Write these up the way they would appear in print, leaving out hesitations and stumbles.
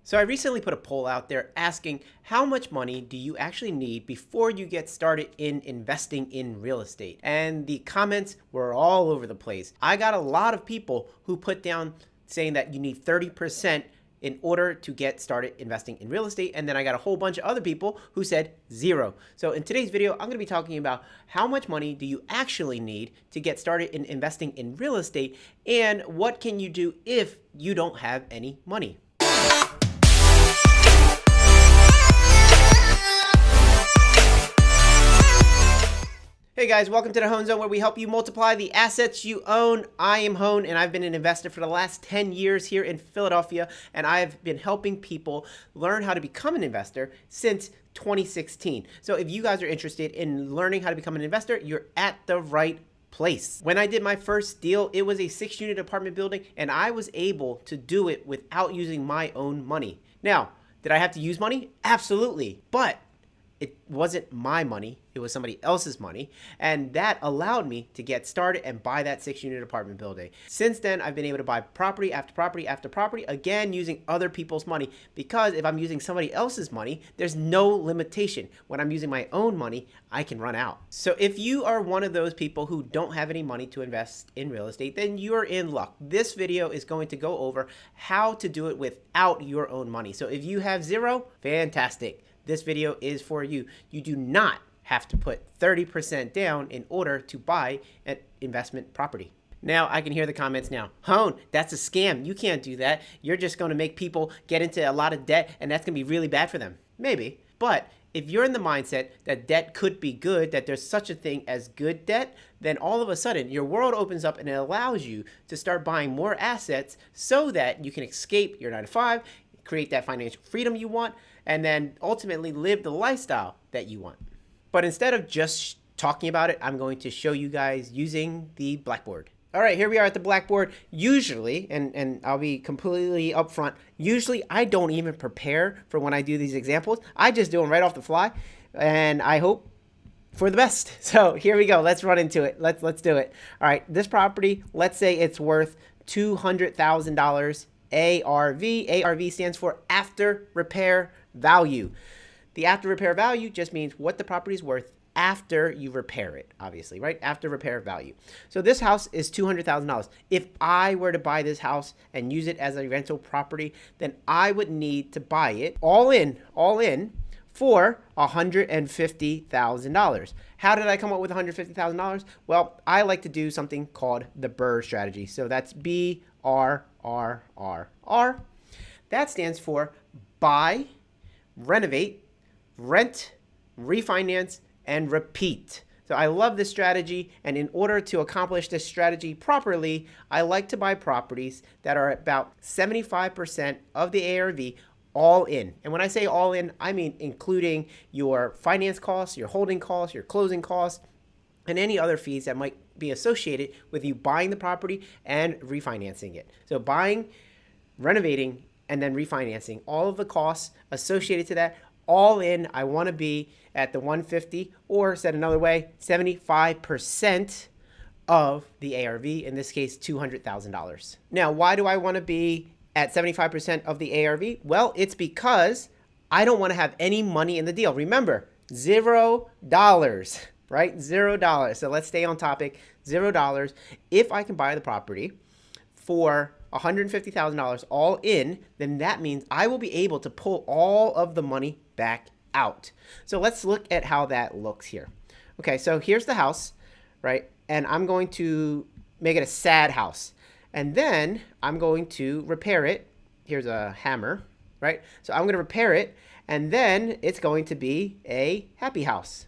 So I recently put a poll out there asking how much money do you actually need before you get started in investing in real estate? And the comments were all over the place. I got a lot of people who put down saying that you need 30% in order to get started investing in real estate. And then I got a whole bunch of other people who said 0. So in today's video, I'm going to be talking about how much money do you actually need to get started in investing in real estate, and what can you do if you don't have any money. Hey guys, welcome to the Hoan Zone, where we help you multiply the assets you own. I am Hoan, and I've been an investor for the last 10 years here in Philadelphia, and I've been helping people learn how to become an investor since 2016. So if you guys are interested in learning how to become an investor, you're at the right place. When I did my first deal, it was a 6-unit apartment building, and I was able to do it without using my own money. Now, did I have to use money? Absolutely, but it wasn't my money, it was somebody else's money, and that allowed me to get started and buy that 6-unit apartment building. Since then, I've been able to buy property after property after property, again using other people's money, because if I'm using somebody else's money, there's no limitation. When I'm using my own money, I can run out. So if you are one of those people who don't have any money to invest in real estate, then you're in luck. This video is going to go over how to do it without your own money. So if you have 0, fantastic. This video is for you. You do not have to put 30% down in order to buy an investment property. Now, I can hear the comments now. Hoan, that's a scam. You can't do that. You're just going to make people get into a lot of debt, and that's going to be really bad for them. Maybe. But if you're in the mindset that debt could be good, that there's such a thing as good debt, then all of a sudden your world opens up and it allows you to start buying more assets so that you can escape your 9-to-5, create that financial freedom you want, and then ultimately live the lifestyle that you want. But instead of just talking about it, I'm going to show you guys using the blackboard. All right, here we are at the blackboard. Usually, and I'll be completely upfront, usually I don't even prepare for when I do these examples. I just do them right off the fly, and I hope for the best. So here we go. Let's run into it. Let's do it. All right, this property, let's say it's worth $200,000 ARV. ARV stands for after repair value. The after repair value just means what the property is worth after you repair it, obviously, right? After repair value. So this house is $200,000. If I were to buy this house and use it as a rental property, then I would need to buy it all in for $150,000. How did I come up with $150,000? Well, I like to do something called the BRRRR strategy. So that's BRRRR. That stands for buy, renovate, rent, refinance, and repeat. So I love this strategy, and in order to accomplish this strategy properly, I like to buy properties that are about 75% of the ARV all in. And when I say all in, I mean including your finance costs, your holding costs, your closing costs, and any other fees that might be associated with you buying the property and refinancing it. So buying, renovating, and then refinancing, all of the costs associated to that, all in, I want to be at the 150, or said another way, 75% of the ARV, in this case, $200,000. Now, why do I want to be at 75% of the ARV? Well, it's because I don't want to have any money in the deal. Remember, $0, right? $0. So let's stay on topic. $0. If I can buy the property for $150,000 all in, then that means I will be able to pull all of the money back out. So let's look at how that looks here. Okay, so here's the house, right? And I'm going to make it a sad house. And then I'm going to repair it. Here's a hammer, right? So I'm going to repair it, and then it's going to be a happy house.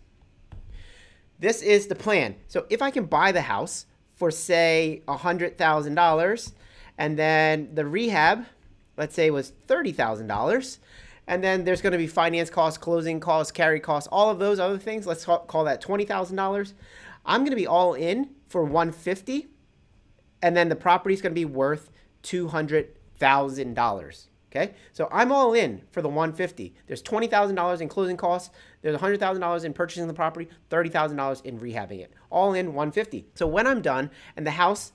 This is the plan. So if I can buy the house for, say, $100,000, and then the rehab, let's say, was $30,000, and then there's going to be finance costs, closing costs, carry costs, all of those other things. Let's call that $20,000. I'm going to be all in for $150,000, and then the property is going to be worth $200,000. Okay, so I'm all in for the $150,000. There's $20,000 in closing costs. There's $100,000 in purchasing the property, $30,000 in rehabbing it. All in $150,000. So when I'm done and the house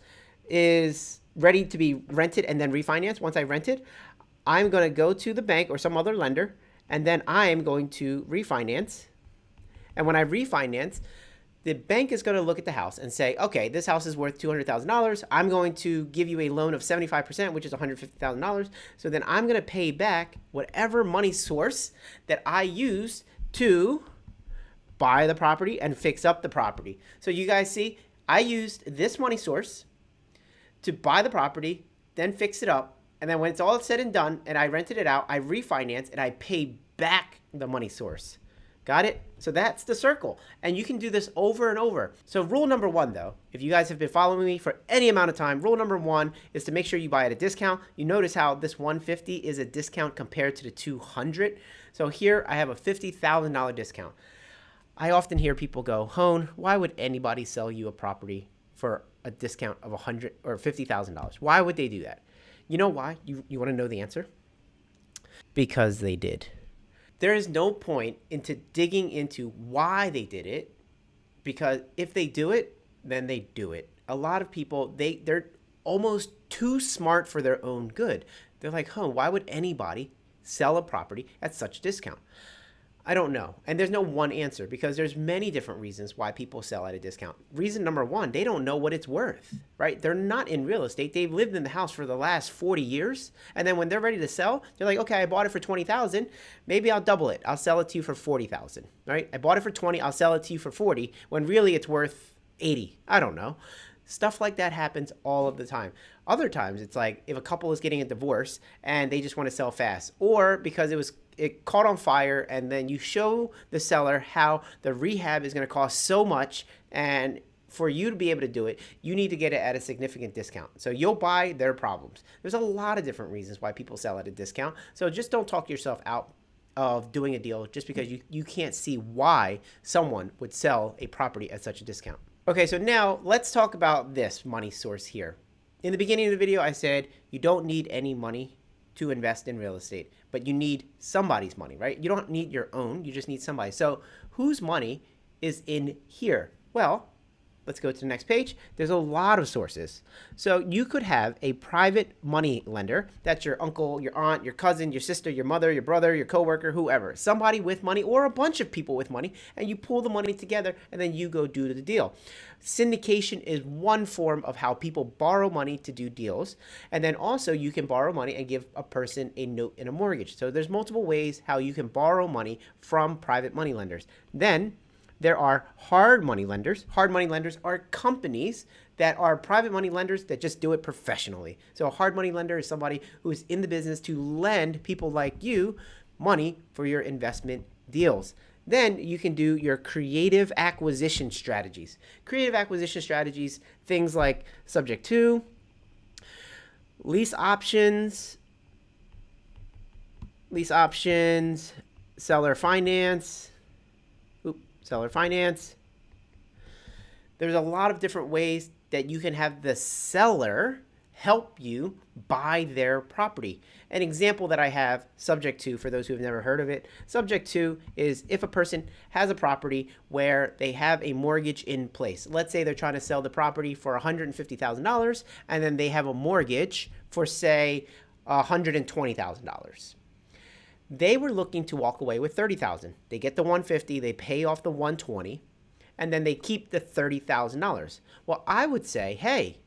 is ready to be rented and then refinanced, once I rent it, I'm going to go to the bank or some other lender, and then I'm going to refinance. And when I refinance, the bank is going to look at the house and say, okay, this house is worth $200,000. I'm going to give you a loan of 75%, which is $150,000. So then I'm going to pay back whatever money source that I used to buy the property and fix up the property. So you guys see, I used this money source to buy the property, then fix it up. And then when it's all said and done and I rented it out, I refinance and I pay back the money source. Got it? So that's the circle. And you can do this over and over. So rule number one, though, if you guys have been following me for any amount of time, rule number one is to make sure you buy at a discount. You notice how this 150 is a discount compared to the 200. So here I have a $50,000 discount. I often hear people go, Hoan, why would anybody sell you a property for a discount of $100 or $50,000? Why would they do that? You know why? You want to know the answer? Because they did. There is no point into digging into why they did it, because if they do it, then they do it. A lot of people, they're almost too smart for their own good. They're like, why would anybody sell a property at such a discount? I don't know. And there's no one answer, because there's many different reasons why people sell at a discount. Reason number one, they don't know what it's worth, right? They're not in real estate. They've lived in the house for the last 40 years. And then when they're ready to sell, they're like, okay, I bought it for $20,000. Maybe I'll double it. I'll sell it to you for $40,000, right? I bought it for 20. I'll sell it to you for 40, when really it's worth 80. I don't know. Stuff like that happens all of the time. Other times it's like if a couple is getting a divorce and they just want to sell fast, or because it caught on fire, and then you show the seller how the rehab is going to cost so much, and for you to be able to do it, you need to get it at a significant discount. So you'll buy their problems. There's a lot of different reasons why people sell at a discount. So just don't talk yourself out of doing a deal just because you can't see why someone would sell a property at such a discount. Okay, so now let's talk about this money source here. In the beginning of the video, I said you don't need any money to invest in real estate, but you need somebody's money, right? You don't need your own, you just need somebody. So whose money is in here? Well, let's go to the next page. There's a lot of sources. So you could have a private money lender. That's your uncle, your aunt, your cousin, your sister, your mother, your brother, your coworker, whoever. Somebody with money, or a bunch of people with money, and you pull the money together and then you go do the deal. Syndication is one form of how people borrow money to do deals. And then also you can borrow money and give a person a note and a mortgage. So there's multiple ways how you can borrow money from private money lenders. Then there are hard money lenders. Hard money lenders are companies that are private money lenders that just do it professionally. So a hard money lender is somebody who is in the business to lend people like you money for your investment deals. Then you can do your creative acquisition strategies. Creative acquisition strategies, things like subject to, lease options, seller finance. There's a lot of different ways that you can have the seller help you buy their property. An example that I have, subject to, for those who have never heard of it, subject to is if a person has a property where they have a mortgage in place. Let's say they're trying to sell the property for $150,000 and then they have a mortgage for, say, $120,000. They were looking to walk away with $30,000. They get the $150,000, they pay off the $120,000, and then they keep the $30,000. Well, I would say, hey,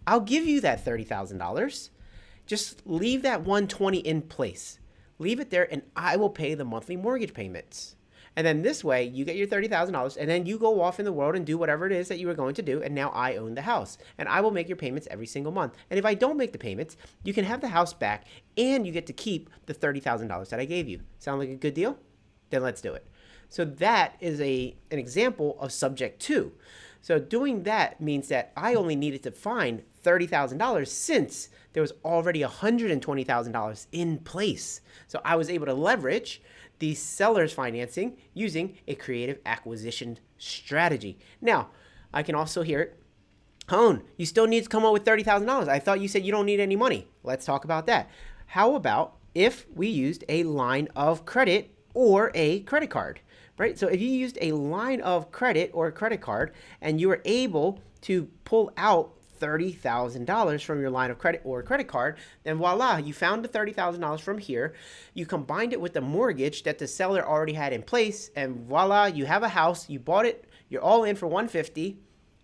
I'll give you that $30,000. Just leave that $120,000 in place. Leave it there, and I will pay the monthly mortgage payments. And then this way, you get your $30,000, and then you go off in the world and do whatever it is that you were going to do, and now I own the house, and I will make your payments every single month. And if I don't make the payments, you can have the house back, and you get to keep the $30,000 that I gave you. Sound like a good deal? Then let's do it. So that is an example of subject to. So doing that means that I only needed to find $30,000 since there was already $120,000 in place. So I was able to leverage the seller's financing using a creative acquisition strategy. Now, I can also hear it. Hoan, you still need to come up with $30,000. I thought you said you don't need any money. Let's talk about that. How about if we used a line of credit or a credit card, right? So if you used a line of credit or a credit card and you were able to pull out $30,000 from your line of credit or credit card, then voila, you found the $30,000 from here. You combined it with the mortgage that the seller already had in place, and voila, you have a house. You bought it. You're all in for $150,000,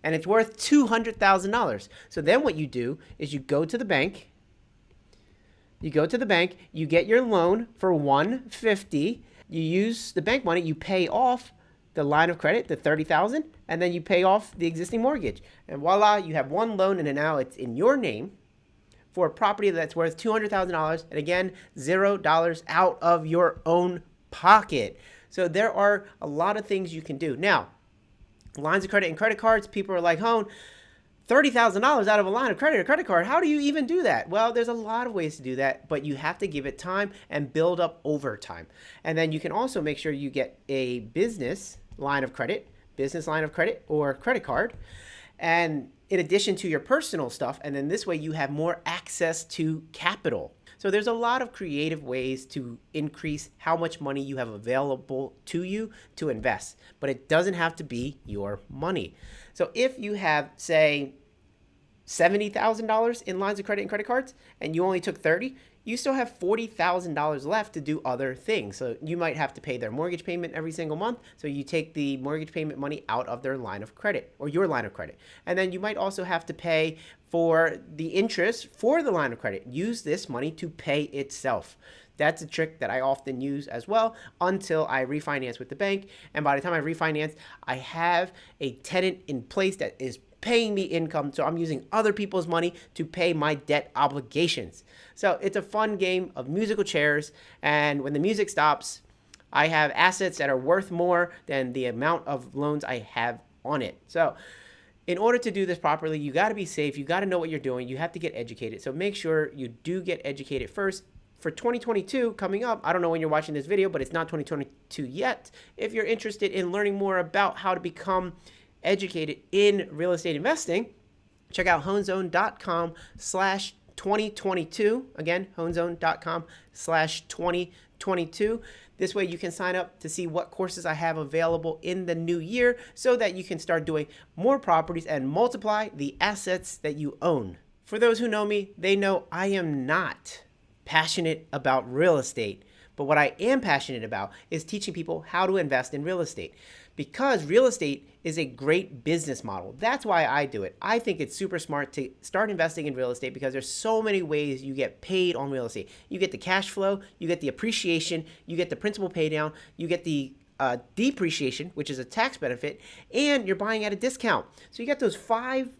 and it's worth $200,000. So then what you do is you go to the bank. You go to the bank. You get your loan for $150,000. You use the bank money. You pay off the line of credit, the $30,000, and then you pay off the existing mortgage. And voila, you have one loan, and now it's in your name for a property that's worth $200,000. And again, $0 out of your own pocket. So there are a lot of things you can do. Now, lines of credit and credit cards, people are like, Hoan, $30,000 out of a line of credit or credit card. How do you even do that? Well, there's a lot of ways to do that, but you have to give it time and build up over time. And then you can also make sure you get a business line of credit or credit card, and in addition to your personal stuff. And then this way you have more access to capital. So there's a lot of creative ways to increase how much money you have available to you to invest, but it doesn't have to be your money. So if you have, say, $70,000 in lines of credit and credit cards, and you only took 30, you still have $40,000 left to do other things. So you might have to pay their mortgage payment every single month. So you take the mortgage payment money out of their line of credit or your line of credit. And then you might also have to pay for the interest for the line of credit. Use this money to pay itself. That's a trick that I often use as well until I refinance with the bank. And by the time I refinance, I have a tenant in place that is paying me income. So I'm using other people's money to pay my debt obligations. So it's a fun game of musical chairs. And when the music stops, I have assets that are worth more than the amount of loans I have on it. So in order to do this properly, you got to be safe. You got to know what you're doing. You have to get educated. So make sure you do get educated first. For 2022 coming up, I don't know when you're watching this video, but it's not 2022 yet. If you're interested in learning more about how to become educated in real estate investing, check out hoanzone.com/2022. Again, hoanzone.com/2022. This way you can sign up to see what courses I have available in the new year so that you can start doing more properties and multiply the assets that you own. For those who know me, they know I am not passionate about real estate, but what I am passionate about is teaching people how to invest in real estate, because real estate is a great business model. That's why I do it. I think it's super smart to start investing in real estate because there's so many ways you get paid on real estate. You get the cash flow, you get the appreciation, you get the principal pay down, you get the depreciation, which is a tax benefit, and you're buying at a discount. So you get those 5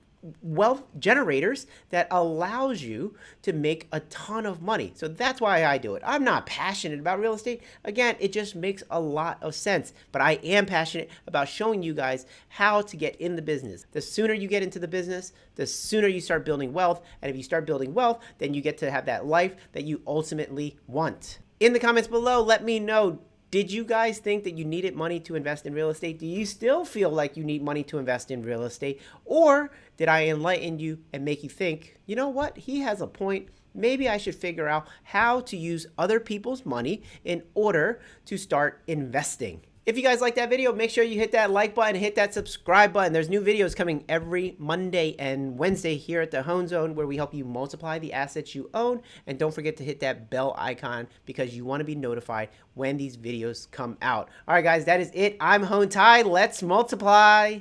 wealth generators that allows you to make a ton of money. So that's why I do it. I'm not passionate about real estate. Again, it just makes a lot of sense, but I am passionate about showing you guys how to get in the business. The sooner you get into the business, the sooner you start building wealth. And if you start building wealth, then you get to have that life that you ultimately want. In the comments below, let me know, did you guys think that you needed money to invest in real estate? Do you still feel like you need money to invest in real estate? Or did I enlighten you and make you think, you know what, he has a point. Maybe I should figure out how to use other people's money in order to start investing. If you guys like that video, make sure you hit that like button, hit that subscribe button. There's new videos coming every Monday and Wednesday here at the Hoan Zone, where we help you multiply the assets you own. And don't forget to hit that bell icon because you want to be notified when these videos come out. All right, guys, that is it. I'm Hoan Ty. Let's multiply.